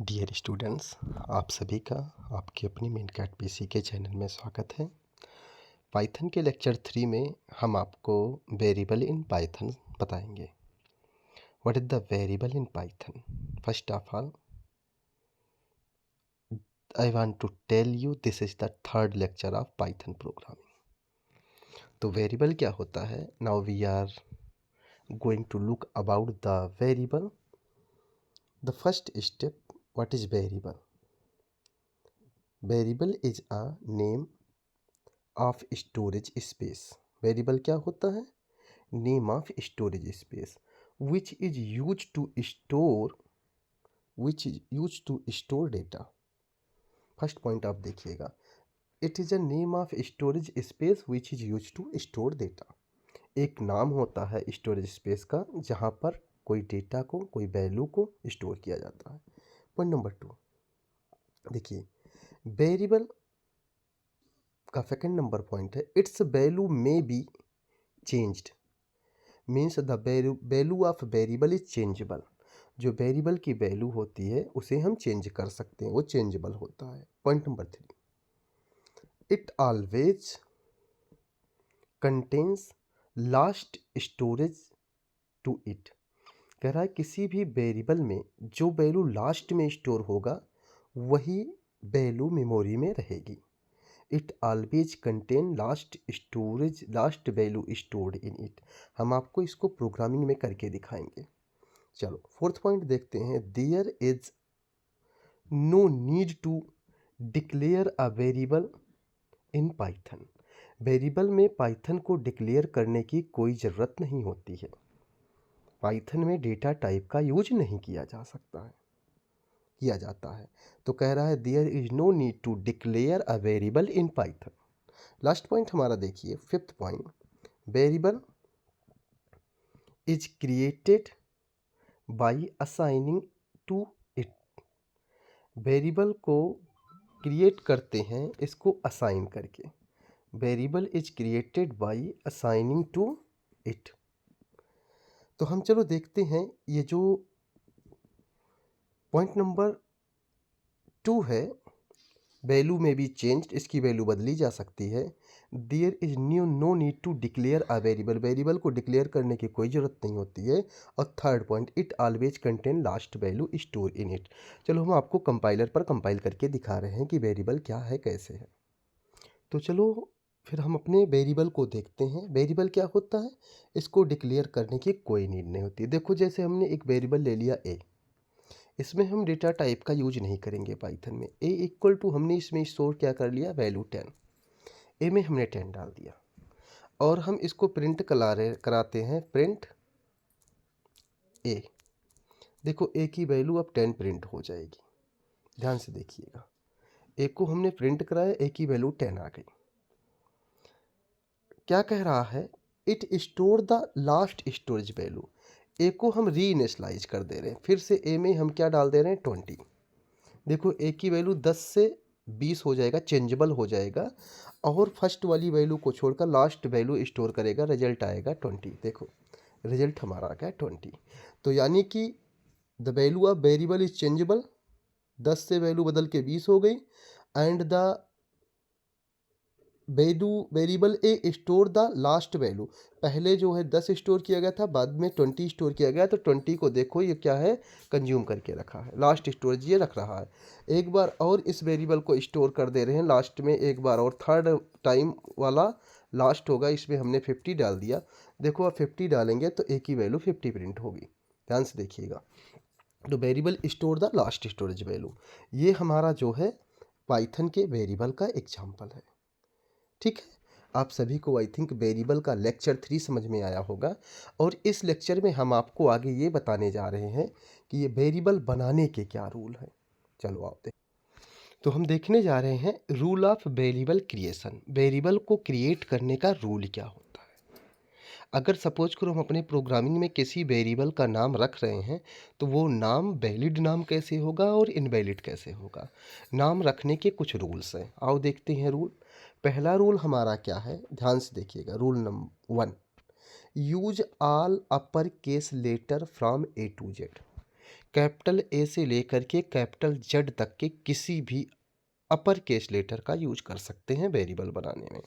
Dear students, आप सभी का आपके अपने मेनकैट पीसी के चैनल में स्वागत है। पाइथन के लेक्चर 3 में हम आपको वेरिएबल इन पाइथन बताएंगे। What is the variable in Python? First of all I want to tell you this is the third lecture of Python programming. तो वेरिएबल क्या होता है? Now we are going to look about the variable. The first step, what is variable? Variable is a name of storage space. Variable क्या होता है? Name of storage space which is use to store data. First point आप देखिएगा, it is a name of storage space which is use to store data. एक नाम होता है storage space का जहाँ पर कोई डेटा को, कोई वैल्यू को स्टोर किया जाता है। पॉइंट नंबर 2 देखिए, वेरिएबल का सेकेंड नंबर पॉइंट है, it's value may be changed. Means the value of variable is changeable. जो वेरिएबल की वैल्यू होती है उसे हम चेंज कर सकते हैं, वो चेंजेबल होता है। Point number 3, it always contains last storage to it. कह रहा है किसी भी वेरिएबल में जो वैल्यू लास्ट में स्टोर होगा वही वैल्यू मेमोरी में रहेगी। It always contain last value stored in it. हम आपको इसको प्रोग्रामिंग में करके दिखाएंगे। चलो फोर्थ पॉइंट देखते हैं, there is no need to declare a variable in Python. Variable में पाइथन को डिक्लेयर करने की कोई ज़रूरत नहीं होती है। पाइथन में डेटा टाइप का यूज नहीं किया जाता है। तो कह रहा है there is no need to declare a variable in Python. Last point हमारा देखिए, fifth point, variable is created by assigning to it. Variable को क्रिएट करते हैं इसको असाइन करके। Variable is created by assigning to it. तो हम चलो देखते हैं, ये जो पॉइंट नंबर 2 है, वैल्यू में बी चेंज्ड, इसकी वैल्यू बदली जा सकती है। There is no need to declare a variable. Variable को डिक्लेयर करने की कोई ज़रूरत नहीं होती है। और third point, it always contain last value store in it. चलो हम आपको कंपाइलर पर कंपाइल करके दिखा रहे हैं कि वेरिएबल क्या है, कैसे है। तो चलो फिर हम अपने वेरिएबल को देखते हैं। वेरिएबल क्या होता है? इसको डिक्लेयर करने की कोई नीड नहीं होती। देखो जैसे हमने एक वेरिएबल ले लिया ए, इसमें हम डेटा टाइप का यूज नहीं करेंगे पाइथन में। ए इक्वल टू हमने इसमें स्टोर क्या कर लिया, वैल्यू 10। ए में हमने 10 डाल दिया और हम इसको प्रिंट कराते हैं, प्रिंट ए। देखो ए की वैल्यू अब 10 प्रिंट हो जाएगी। ध्यान से देखिएगा, ए को हमने प्रिंट कराया, ए की वैल्यू 10 आ गई। क्या कह रहा है? It store the last storage value. A को हम री इनिशियलाइज कर दे रहे हैं, फिर से ए में हम क्या डाल दे रहे हैं, 20। देखो ए की वैल्यू 10 से 20 हो जाएगा, चेंजेबल हो जाएगा। और फर्स्ट वाली वैल्यू को छोड़कर लास्ट वैल्यू स्टोर करेगा, रिजल्ट आएगा 20। देखो रिजल्ट हमारा आ गया 20। तो यानी कि the value of variable is changeable. 10 से वैल्यू बदल के 20 हो गई। And the variable A store the last value. पहले जो है 10 स्टोर किया गया था, बाद में 20 स्टोर किया गया। तो 20 को देखो ये क्या है, कंज्यूम करके रखा है, लास्ट स्टोरेज ये रख रहा है। एक बार और इस वेरिएबल को स्टोर कर दे रहे हैं लास्ट में एक बार और, थर्ड टाइम वाला लास्ट होगा, इसमें हमने 50 डाल दिया। देखो अब 50 डालेंगे तो ए की वैल्यू 50 प्रिंट होगी। ध्यान से देखिएगा। तो variable store the last storage value, ये हमारा जो है पाइथन के वेरिएबल का एग्जाम्पल है। ठीक है, आप सभी को आई थिंक वेरिएबल का लेक्चर 3 समझ में आया होगा। और इस लेक्चर में हम आपको आगे ये बताने जा रहे हैं कि ये वेरिएबल बनाने के क्या रूल हैं। चलो आप देख, तो हम देखने जा रहे हैं rule of variable creation. Variable को क्रिएट करने का रूल क्या होता है। अगर सपोज करो हम अपने प्रोग्रामिंग में किसी वेरिएबल का नाम रख रहे हैं, तो वो नाम वैलिड नाम कैसे होगा और इनवैलिड कैसे होगा। नाम रखने के कुछ रूल्स हैं, आओ देखते हैं रूल। पहला रूल हमारा क्या है, ध्यान से देखिएगा। Rule number 1, use all upper case letter from A to Z. Capital A से लेकर के कैपिटल जेड तक के किसी भी अपर केस लेटर का यूज कर सकते हैं वेरिएबल बनाने में।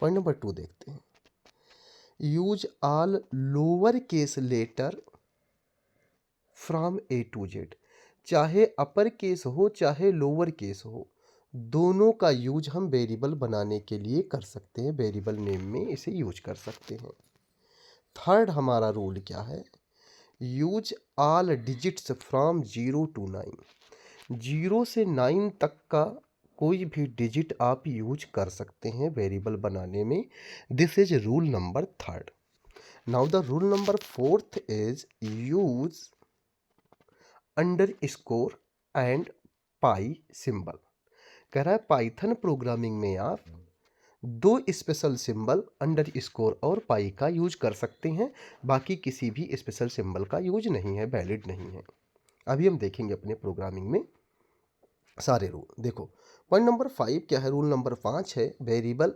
पॉइंट नंबर 2 देखते हैं। Use all lower case letter from A to Z. चाहे अपर केस हो चाहे लोअर केस हो, दोनों का यूज हम वेरिएबल बनाने के लिए कर सकते हैं, वेरिएबल नेम में इसे यूज कर सकते हैं। थर्ड हमारा रूल क्या है? Use all digits from 0 to 9। 0 से 9 तक का कोई भी डिजिट आप यूज कर सकते हैं वेरिएबल बनाने में। This is rule number 3rd। Now the rule number 4th is use under score and pi symbol. कह रहा है पाइथन प्रोग्रामिंग में आप दो स्पेशल सिंबल अंडर स्कोर और पाई का यूज कर सकते हैं, बाकी किसी भी स्पेशल सिंबल का यूज नहीं है, वैलिड नहीं है। अभी हम देखेंगे अपने प्रोग्रामिंग में सारे रूल। देखो पॉइंट नंबर 5 क्या है? रूल नंबर 5 है variable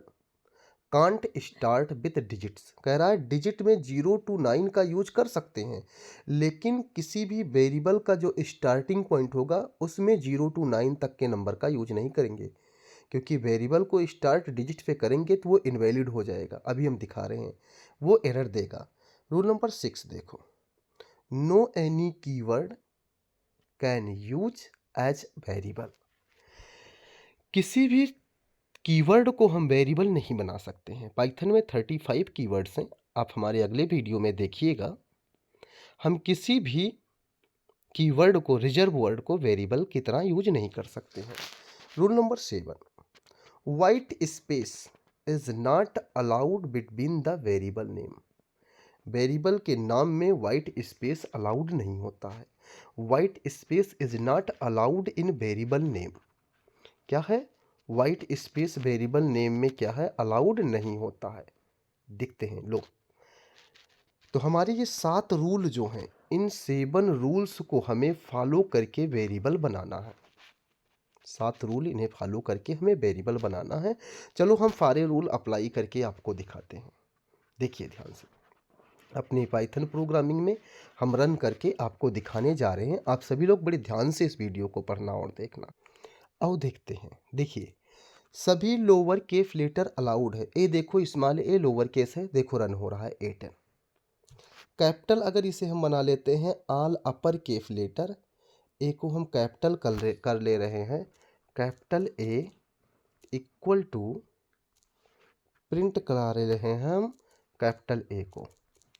can't start with digits. कह रहा है डिजिट में 0 to 9 का यूज कर सकते हैं, लेकिन किसी भी वेरिएबल का जो स्टार्टिंग पॉइंट होगा उसमें 0 to 9 तक के नंबर का यूज नहीं करेंगे, क्योंकि वेरिएबल को स्टार्ट डिजिट पे करेंगे तो वो इनवैलिड हो जाएगा। अभी हम दिखा रहे हैं, वो एरर देगा। रूल नंबर 6 देखो, no any keyword can use as variable. किसी भी कीवर्ड को हम वेरिएबल नहीं बना सकते हैं। पाइथन में 35 कीवर्ड्स हैं, आप हमारे अगले वीडियो में देखिएगा। हम किसी भी कीवर्ड को, रिजर्व वर्ड को वेरिएबल की तरह यूज नहीं कर सकते हैं। Rule number 7, white space is not allowed between the variable name. Variable के नाम में वाइट स्पेस अलाउड नहीं होता है। White space is not allowed in variable name. क्या है? वाइट स्पेस वेरिएबल नेम में क्या है? अलाउड नहीं होता है। दिखते हैं लो। तो हमारे ये 7 रूल जो हैं, इन 7 रूल्स को हमें फॉलो करके वेरिएबल बनाना है। 7 रूल इन्हें फॉलो करके हमें वेरिएबल बनाना है। चलो हम सारे रूल अप्लाई करके आपको दिखाते हैं। देखिए ध्यान से, अपने पाइथन प्रोग्रामिंग में हम रन करके आपको दिखाने जा रहे हैं। आप सभी लोग बड़े ध्यान से इस वीडियो को पढ़ना और देखना। आओ देखते हैं। देखिए, सभी लोअर केस लेटर अलाउड है। ए देखो, स्मॉल ए लोअर केस है, देखो रन हो रहा है A10। कैपिटल अगर इसे हम बना लेते हैं all upper case letter, A को हम कैपिटल कर ले रहे हैं। Capital A equal to print करा रहे हैं हम कैपिटल ए को।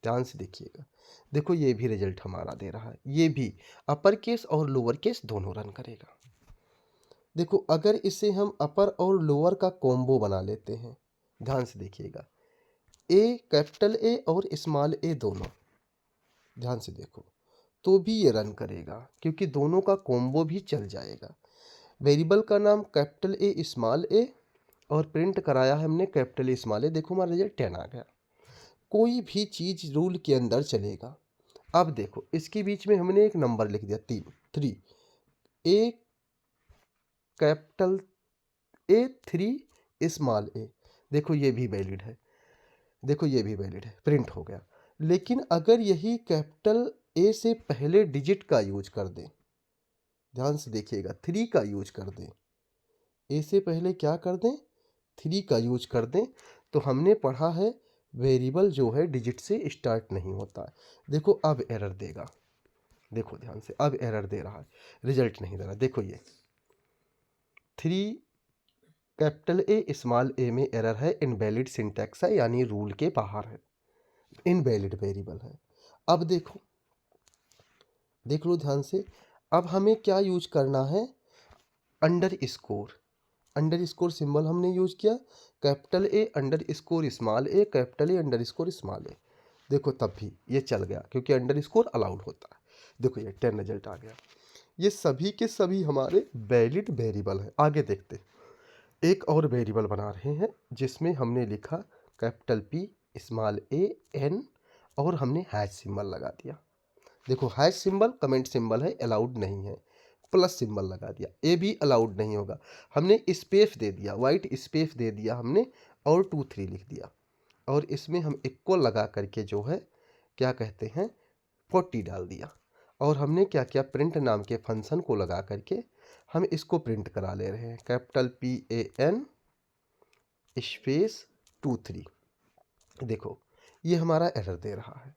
ध्यान से देखिएगा, देखो ये भी रिजल्ट हमारा दे रहा है। ये भी अपर केस और लोअर केस दोनों रन करेगा। देखो अगर इसे हम अपर और लोअर का कॉम्बो बना लेते हैं, ध्यान से देखिएगा, ए कैपिटल ए और स्मॉल ए दोनों, ध्यान से देखो, तो भी ये रन करेगा, क्योंकि दोनों का कॉम्बो भी चल जाएगा। वेरिएबल का नाम कैपिटल ए स्मॉल ए और प्रिंट कराया है हमने कैपिटल ए स्मॉल ए। देखो हमारा रिजल्ट 10 आ गया। कोई भी चीज़ रूल के अंदर चलेगा। अब देखो इसके बीच में हमने एक नंबर लिख दिया 3 ए कैपिटल ए 3 स्मॉल ए। देखो ये भी वैलिड है, देखो ये भी वैलिड है, प्रिंट हो गया। लेकिन अगर यही कैपिटल ए से पहले डिजिट का यूज कर दें, ध्यान से देखिएगा, 3 का यूज कर दें, ए से पहले क्या कर दें? 3 का यूज कर दें, तो हमने पढ़ा है वेरिएबल जो है डिजिट से स्टार्ट नहीं होता है। देखो अब एरर देगा, देखो ध्यान से, अब एरर दे रहा है, रिजल्ट नहीं दे रहा। देखो ये 3 कैपिटल ए स्मॉल ए में एरर है, इनवैलिड सिंटैक्स है, यानी रूल के बाहर है, इनवैलिड वेरिएबल है। अब देखो, देख लो ध्यान से, अब हमें क्या यूज करना है? Underscore. Underscore symbol हमने यूज किया, capital A underscore small A, capital A underscore small A. देखो तब भी ये चल गया, क्योंकि अंडर स्कोर अलाउड होता है। देखो ये 10 रिजल्ट आ गया। ये सभी के सभी हमारे वैलिड वेरिएबल है। आगे देखते, एक और वेरिएबल बना रहे हैं जिसमें हमने लिखा capital P small A N और हमने हैश सिंबल लगा दिया। देखो हैश सिंबल कमेंट सिंबल है, अलाउड नहीं है, प्लस सिंबल लगा दिया, ए भी अलाउड नहीं होगा। हमने स्पेस दे दिया, वाइट स्पेस दे दिया हमने, और 2 3 लिख दिया, और इसमें हम इक्वल लगा करके जो है क्या कहते हैं 40 डाल दिया। और हमने क्या किया, प्रिंट नाम के फंक्शन को लगा करके हम इसको प्रिंट करा ले रहे हैं, कैपिटल PAN स्पेस 23। देखो ये हमारा एरर दे रहा है,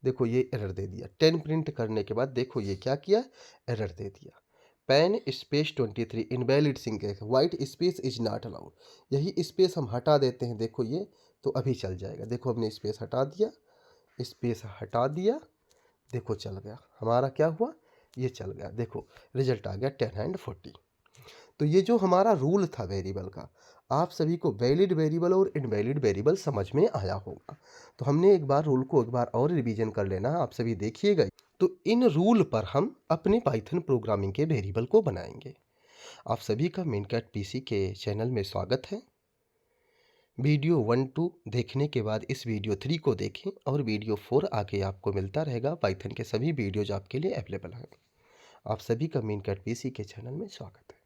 देखो ये एरर दे दिया। 10 प्रिंट करने के बाद देखो ये क्या किया, एरर दे दिया। Pan space 23 invalid sync, white space is not allowed, यही स्पेस हम हटा देते हैं, देखो ये तो अभी चल जाएगा। देखो हमने स्पेस हटा दिया, स्पेस हटा दिया, देखो चल गया, हमारा क्या हुआ, ये चल गया। देखो रिजल्ट आ गया 10 एंड 40। तो ये जो हमारा रूल था वेरिएबल का, आप सभी को वैलिड वेरिएबल और इनवैलिड वेरिएबल समझ में आया होगा। तो हमने एक बार रूल को एक बार और रिवीजन कर लेना, आप सभी देखिएगा। तो इन रूल पर हम अपने पाइथन प्रोग्रामिंग के वेरिएबल को बनाएंगे। आप सभी का मेनकैट पीसी के चैनल में स्वागत है। वीडियो 1-2 देखने के बाद इस वीडियो 3 को देखें और वीडियो 4 आगे आपको मिलता रहेगा। पाइथन के सभी वीडियोज आपके लिए अवेलेबल हैं। आप सभी का मेनकैट पीसी के चैनल में स्वागत है।